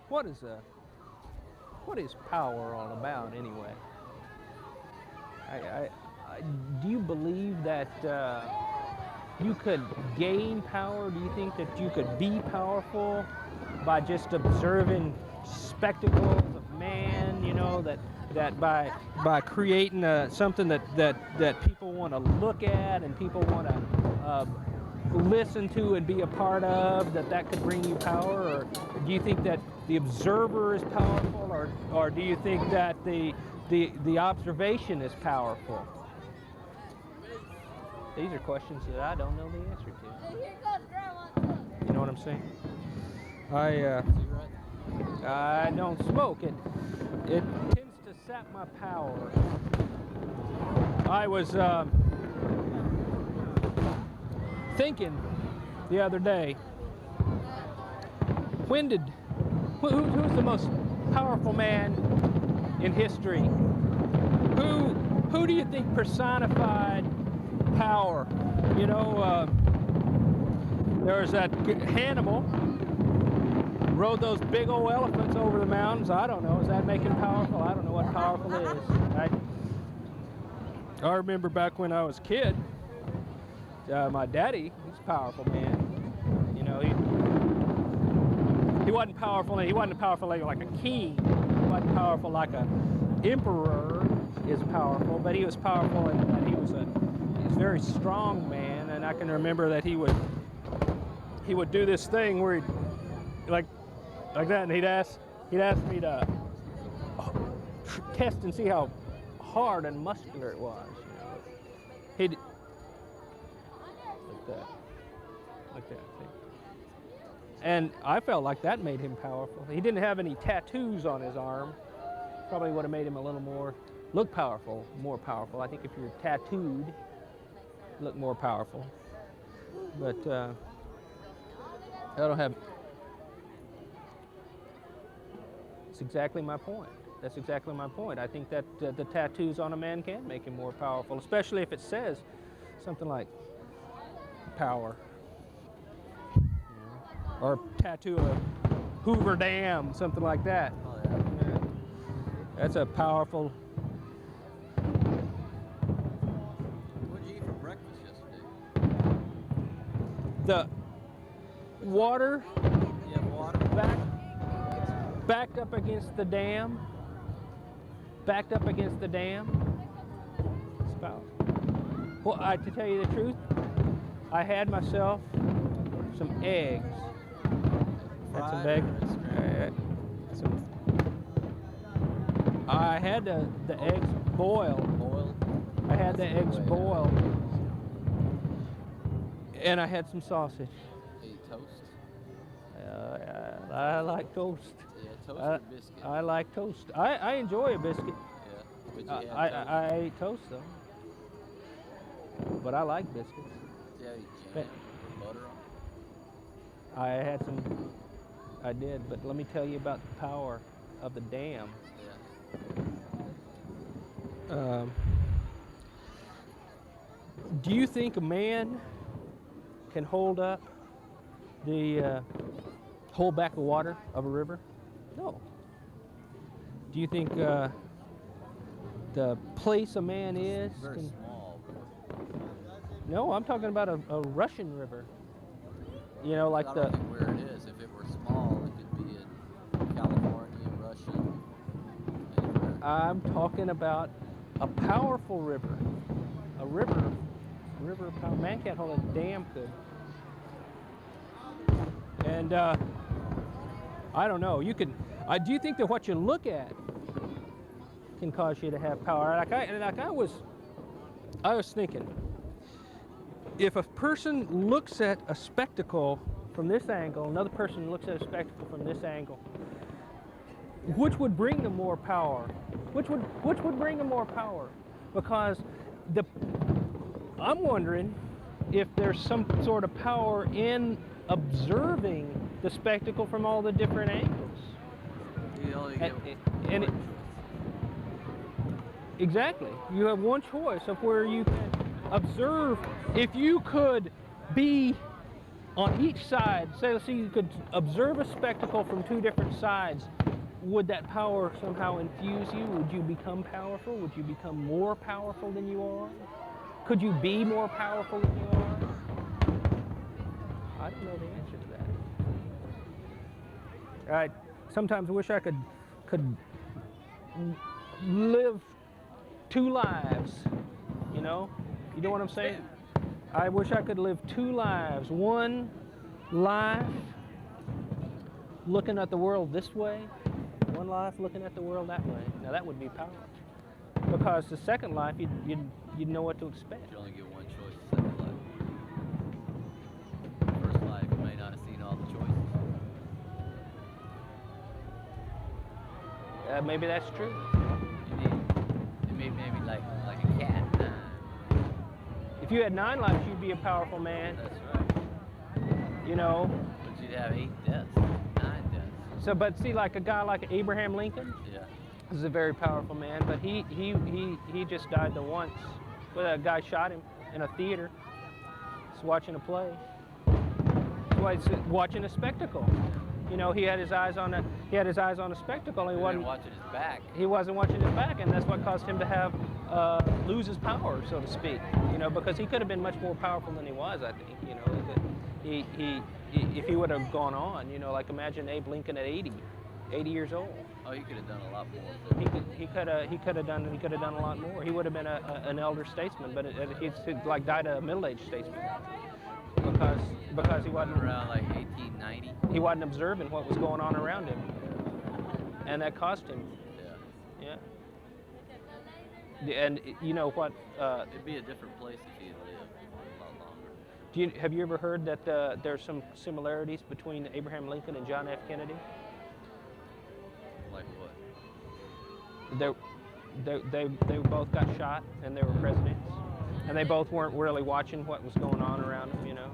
What is power all about anyway? Do you believe that you could gain power? Do you think that you could be powerful by just observing spectacles of man? You know that by creating something that people want to look at and people want to listen to and be a part of, that could bring you power? Or do you think that the observer is powerful, or do you think that the observation is powerful? These are questions that I don't know the answer to. You know what I'm saying? I don't smoke. It tends to sap my power. I was thinking the other day, who's the most powerful man in history? Who do you think personified power? You know, there was that Hannibal rode those big old elephants over the mountains. I don't know. Does that make him powerful? I don't know what powerful is. I remember back when I was a kid, my daddy, he's a powerful man. You know, he wasn't powerful. He wasn't powerful like a king. He wasn't powerful like an emperor is powerful, but he was powerful in that he was a very strong man. And I can remember that he would do this thing where he'd like that, and he'd ask me to test and see how hard and muscular it was. You know, he'd like that. And I felt like that made him powerful. He didn't have any tattoos on his arm. Probably would have made him a little more more powerful. I think if you're tattooed, you look more powerful. But I don't have. That's exactly my point. That's exactly my point. I think that the tattoos on a man can make him more powerful, especially if it says something like power. Or tattoo of Hoover Dam, something like that. Oh, yeah. That's a powerful. What did you eat for breakfast yesterday? The water. You have water? Backed up against the dam. Backed up against the dam. It's powerful. Well, to tell you the truth, I had myself some eggs. Had some eggs. I had the eggs boiled. I had the eggs boiled. And I had some sausage. Ate toast? I like toast. Yeah, toast or biscuit? I like toast. I enjoy a biscuit. Yeah, but you had toast? I ate toast though. But I like biscuits. Yeah, you jam with butter on it? I had some. I did, but let me tell you about the power of the dam. Yeah. Do you think a man can hold back the water of a river? No. Do you think the place a man is? It's very small. No, I'm talking about a Russian river. You know, like I don't think where it is. If it were small, it could be in California, Russia, anywhere. I'm talking about a powerful river. A river of power. Man can't hold a dam could. And I don't know. You can. Do you think that what you look at can cause you to have power? I was thinking, if a person looks at a spectacle from this angle, another person looks at a spectacle from this angle, which would bring them more power? Which would bring them more power? Because I'm wondering if there's some sort of power in observing the spectacle from all the different angles. Exactly. You have one choice of where you can observe. If you could be on each side, say, let's see, you could observe a spectacle from two different sides. Would that power somehow infuse you? Would you become powerful? Would you become more powerful than you are? Could you be more powerful than you are? I don't know the answer to that. I sometimes wish I could live two lives. You know what I'm saying? I wish I could live two lives. One life looking at the world this way, one life looking at the world that way. Now that would be powerful. Because the second life, you'd know what to expect. You only get one choice. Second life. First life, you may not have seen all the choices. Maybe that's true. You need, maybe like a cat. If you had 9 lives, you'd be a powerful man. That's right. You know. But you'd have 8 deaths, 9 deaths. So, but see, like a guy like Abraham Lincoln. Yeah. Is a very powerful man, but he just died the once. Well, a guy shot him in a theater. He's watching a play. He's watching a spectacle. You know, he had his eyes on a spectacle. And He wasn't watching his back. He wasn't watching his back, and that's what caused him to have lose his power, so to speak. You know, because he could have been much more powerful than he was. I think. You know, if he would have gone on. You know, like imagine Abe Lincoln at 80 years old. Oh, he could have done a lot more. He could have done a lot more. He would have been an elder statesman, but he's like died a middle-aged statesman because he wasn't around like 1890. He wasn't observing what was going on around him, and that cost him. Yeah. And you know what? It'd be a different place if he had lived a lot longer. Have you ever heard that there's some similarities between Abraham Lincoln and John F. Kennedy? Like what? They both got shot and they were presidents, and they both weren't really watching what was going on around them. You know,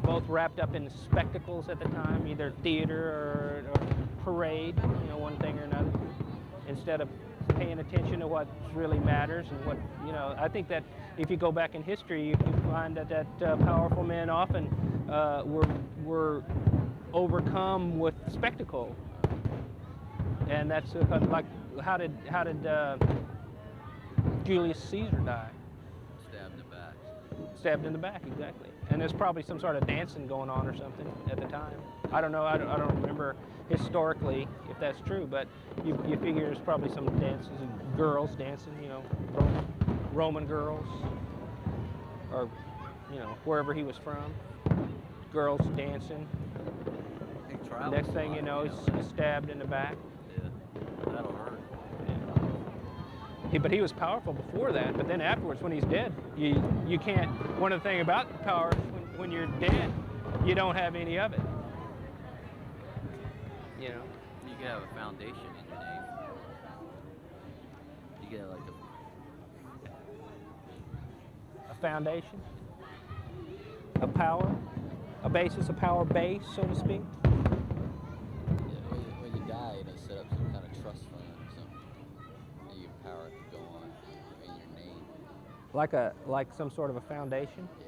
both wrapped up in spectacles at the time, either theater or parade. You know, one thing or another, instead of paying attention to what really matters and what I think that if you go back in history, you find that powerful men often were overcome with spectacle. And that's like how did Julius Caesar die? Stabbed in the back. Stabbed in the back, exactly. And there's probably some sort of dancing going on or something at the time. I don't know. I don't remember historically if that's true, but you figure there's probably some dances, girls dancing. You know, Roman girls, or wherever he was from, girls dancing. Next thing you know, he's stabbed in the back. That'll hurt. Yeah. But he was powerful before that. But then afterwards, when he's dead, you can't. One of the things about power is when you're dead, you don't have any of it. You know. You can have a foundation in your name. You get like a foundation, a power, a basis, a power base, so to speak. When you die, set up some kind of trust fund or something. And your power could go on in your name. Like some sort of a foundation. Yeah.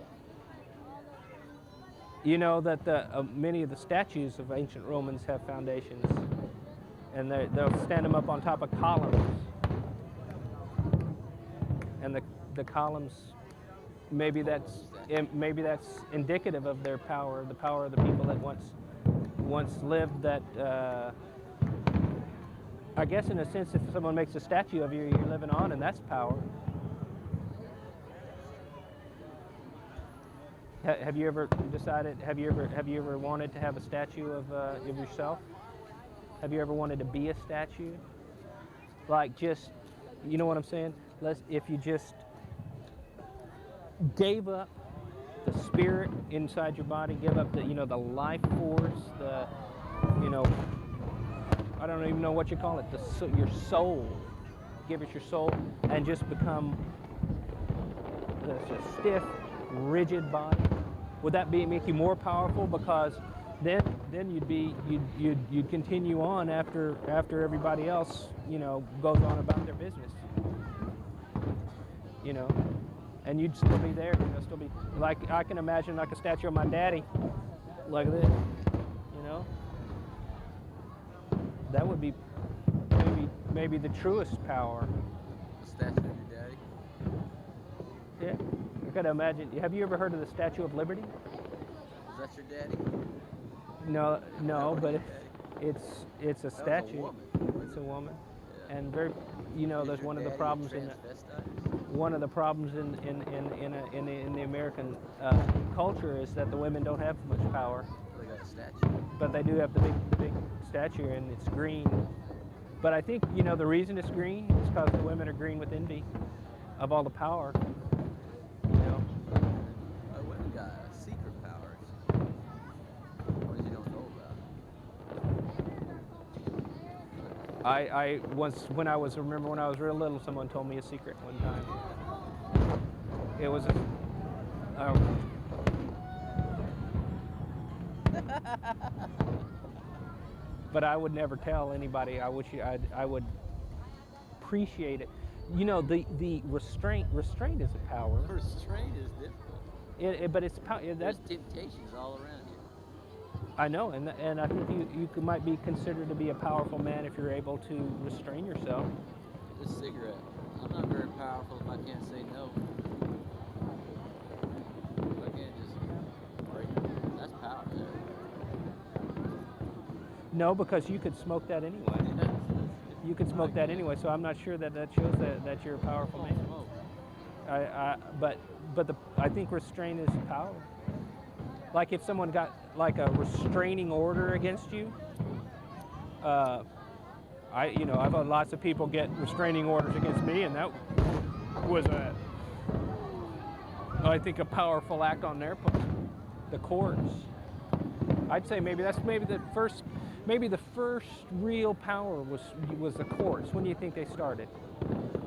You know that many of the statues of ancient Romans have foundations, and they'll stand them up on top of columns. And the columns, maybe that's indicative of their power, the power of the people that once lived. That I guess in a sense, if someone makes a statue of you, you're living on, and that's power. Have you ever decided? Have you ever wanted to have a statue of yourself? Have you ever wanted to be a statue? Like just, you know what I'm saying? If you just gave up the spirit inside your body, give up the life force, I don't even know what you call it, your soul. Give it your soul and just become a stiff, rigid body. Would that make you more powerful? Because then you'd continue on after everybody else goes on about their business. and you'd still be there. Still be like I can imagine like a statue of my daddy, like this. That would be maybe the truest power. A statue of your daddy? Yeah, I gotta imagine. Have you ever heard of the Statue of Liberty? Is that your daddy? No, but it's a statue. Was a woman. It's a woman, Yeah. and very, there's one of the problems in the American culture is that the women don't have much power. They got a statue. But they do have the big statue, and it's green. But I think the reason it's green is because the women are green with envy of all the power. Women got secret powers. Ones you don't know about. I once, when I was real little, someone told me a secret one time. It was but I would never tell anybody. I would appreciate it. The restraint is a power. Restraint is difficult. But it's power. There's temptations all around you. I know, and I think you might be considered to be a powerful man if you're able to restrain yourself. This cigarette. I'm not very powerful if I can't say no. If I can't just break it. That's power there. No, because you could smoke that anyway. You could smoke that anyway, so I'm not sure that shows that you're a powerful man. But I think restraint is power. Like if someone got like a restraining order against you, I've had lots of people get restraining orders against me, and that was I think a powerful act on their part. The courts. I'd say maybe the first real power was the courts. When do you think they started?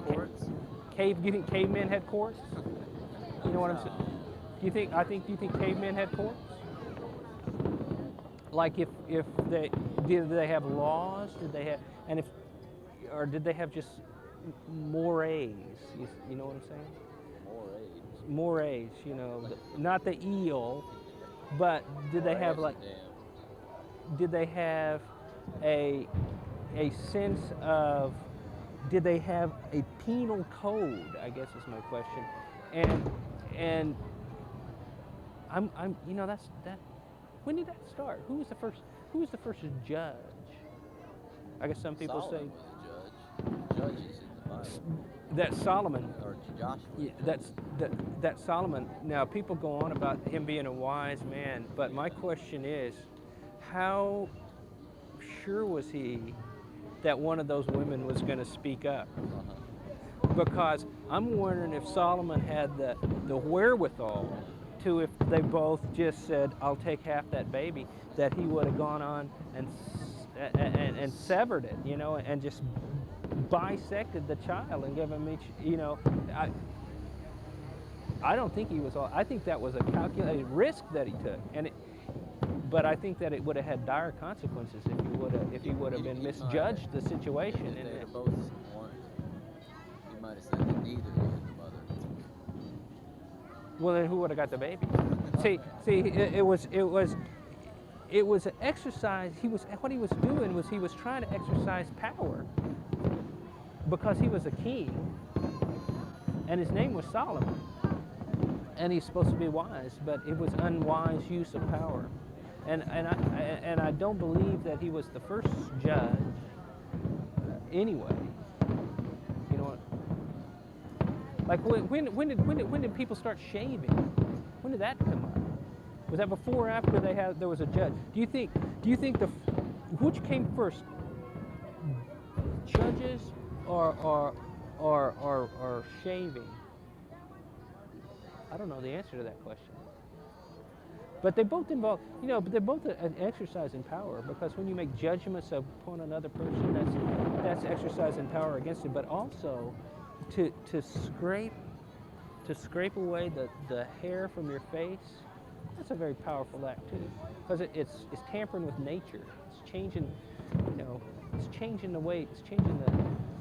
Courts? Do you think cavemen had courts? You know what I'm saying? Do you think cavemen had courts? Like if did they have laws? Did they have or did they have just mores? You know what I'm saying? Mores. Not the eel, but did they have like? Did they have a sense of? Did they have a penal code? I guess is my question. And I'm that's that. When did that start? Who was the first judge? I guess some people Solomon say was a judge. Judges in the Bible. that Solomon. Or Joshua. Yeah, that Solomon. Now people go on about him being a wise man, but my question is, how sure was he that one of those women was going to speak up? Because I'm wondering if Solomon had the wherewithal to, if they both just said, "I'll take half that baby," that he would have gone on and severed it, and just bisected the child and given him each, I don't think he was. I think that was a calculated risk that he took, but I think that it would have had dire consequences if he would have been misjudged the situation. If they both wanted, he might have said that neither was the mother. Well, then who would have got the baby? See, it was an exercise. What he was doing was he was trying to exercise power because he was a king, and his name was Solomon, and he's supposed to be wise, but it was unwise use of power. And I don't believe that he was the first judge. Anyway, you know what? Like when did people start shaving? When did that come up? Was that before or after there was a judge? Do you think which came first? Judges or shaving? I don't know the answer to that question. But they both involve, but they're both an exercise in power, because when you make judgments upon another person, that's exercise in power against it. But also to scrape away the hair from your face, that's a very powerful act too, because it's tampering with nature. It's changing, it's changing the way, it's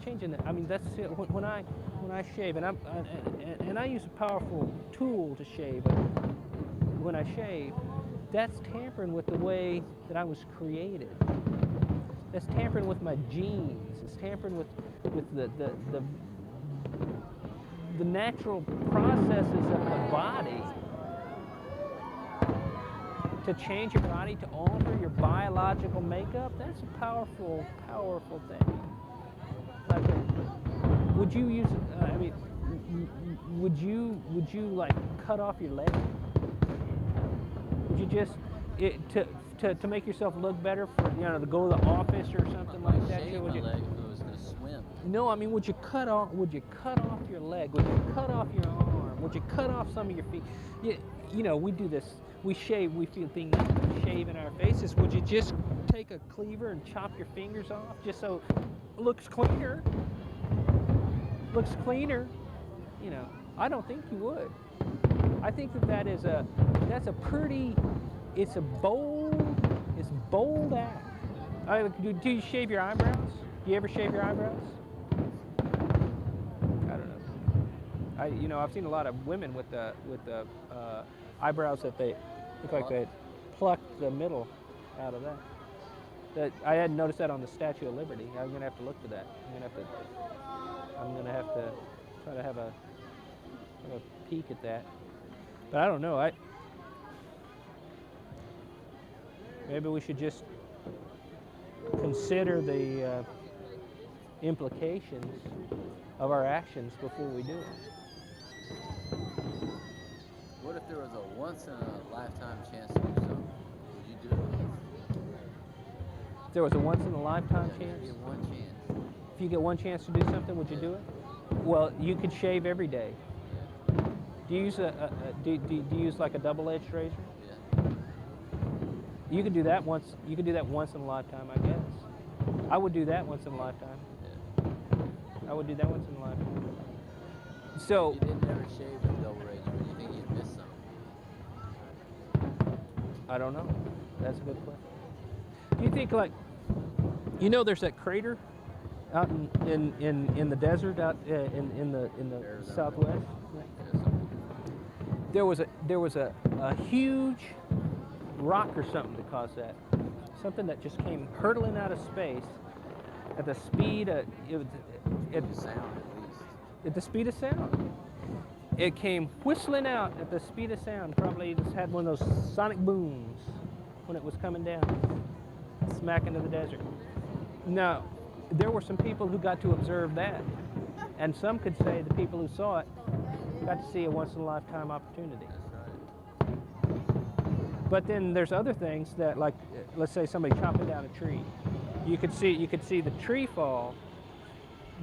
changing that. I mean, that's it. When I shave, and I use a powerful tool to shave. But when I shave, that's tampering with the way that I was created. That's tampering with my genes. It's tampering with the natural processes of the body to change your body, to alter your biological makeup. That's a powerful, powerful thing. Like, would you use? I mean, would you like cut off your leg? Would you just to make yourself look better for to go to the office or something like that? Shave my leg if it was to swim. No, I mean, would you cut off your leg? Would you cut off your arm? Would you cut off some of your feet? We do this. We shave. We feel things shaving our faces. Would you just take a cleaver and chop your fingers off just so it looks cleaner? Looks cleaner. I don't think you would. I think that's a pretty. It's a bold act. Do you shave your eyebrows? Do you ever shave your eyebrows? I don't know. I've seen a lot of women with the eyebrows that they look like they plucked the middle out of that. I hadn't noticed that on the Statue of Liberty. I'm gonna have to look for that. I'm gonna have to try to have a peek at that. But I don't know. Maybe we should just consider the implications of our actions before we do it. What if there was a once-in-a-lifetime chance to do something? Would you do it? If there was a once-in-a-lifetime chance? You get one chance. If you get one chance to do something, would you do it? Well, you could shave every day. Do you use do you use like a double-edged razor? Yeah. You could do that once. You could do that once in a lifetime, I guess. I would do that once in a lifetime. Yeah. I would do that once in a lifetime. So you didn't ever shave with a double razor, but you think you'd miss something? I don't know. That's a good question. Do you think there's that crater out in the desert out in the Arizona. Southwest? Yeah. There was a huge rock or something that caused that. Something that just came hurtling out of space at the speed of Sound at least. at the speed of sound. It came whistling out at the speed of sound. Probably just had one of those sonic booms when it was coming down, smack into the desert. Now, there were some people who got to observe that, and some could say the people who saw it got to see a once-in-a-lifetime opportunity. That's right. But then there's other things that, like, let's say somebody chopping down a tree. You could see the tree fall,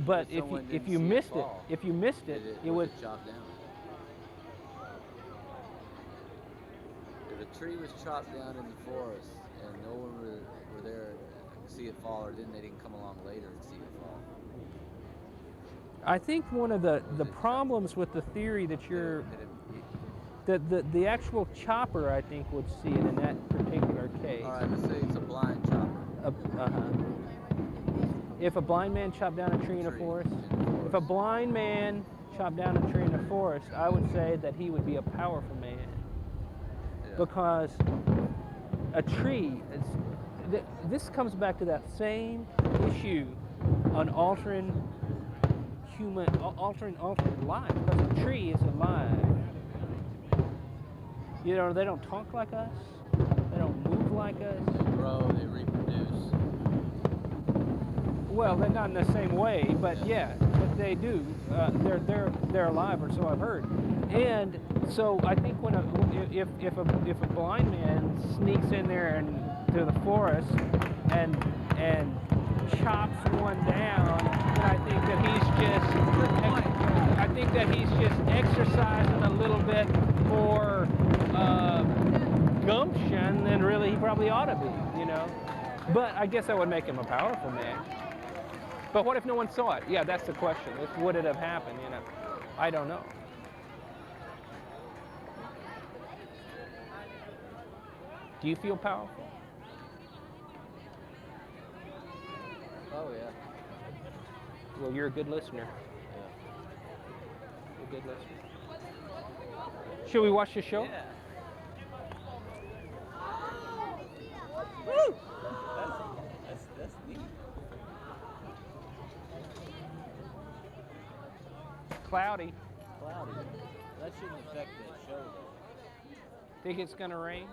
but if you missed it, it would chop down. If a tree was chopped down in the forest and no one were there to see it fall, or then they didn't come along later and see it fall. I think one of the problems with the theory that you're the actual chopper, I think, would see it in that particular case. All right, let's say it's a blind chopper. If a blind man chopped down a tree in a forest, if a blind man chopped down a tree in a forest, I would say that he would be a powerful man. Yeah. Because a tree, this comes back to that same issue on altering life. Because a tree is alive. They don't talk like us. They don't move like us. They grow, they reproduce. Well, they're not in the same way, but yeah, but they do. They're alive, or so I've heard. And so I think if a blind man sneaks in there and to the forest and chops one down, then I think that he's just exercising a little bit more gumption than really he probably ought to be, But I guess that would make him a powerful man. But what if no one saw it? Yeah, that's the question. Would it have happened, I don't know. Do you feel powerful? Oh, yeah. Well, you're a good listener. Yeah. You're a good listener. Should we watch the show? Yeah. Woo! That's neat. Cloudy. Cloudy. That shouldn't affect that show though. Think it's gonna rain?